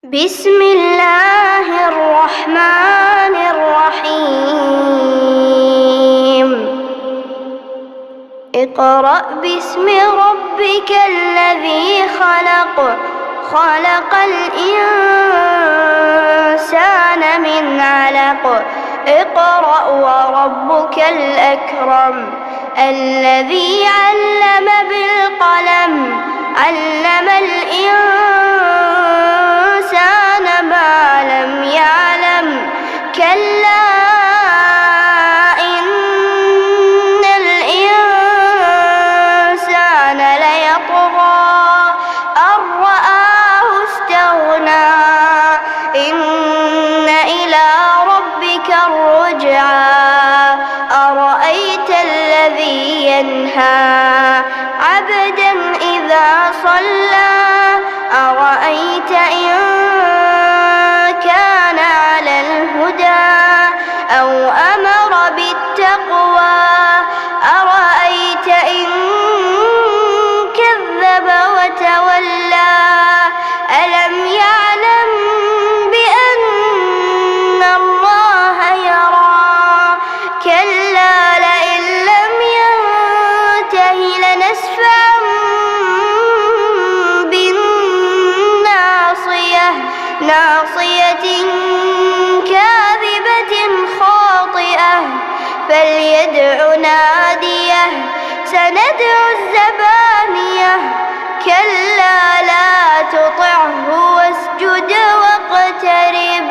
بسم الله الرحمن الرحيم. اقرأ باسم ربك الذي خلق، خلق الإنسان من علق. اقرأ وربك الأكرم الذي علم بالقلم، علم الإنسان ما لم يعلم. كلا إن الإنسان ليطغى أن رآه استغنى. إن إلى ربك الرجعى. أرأيت الذي ينهى عبدا إذا صلى. أرأيت إن كان على الهدى أو أمر بالتقوى. أرأيت إن كذب وتولى. ألم يعلم بأن الله يرى. كلا لئن لم ينته لنسفعا بالناصية، ناصية كاذبة خاطئة. فليدع ناديه. سندع الزبانية. كلا لا تطعه واسجد واقترب.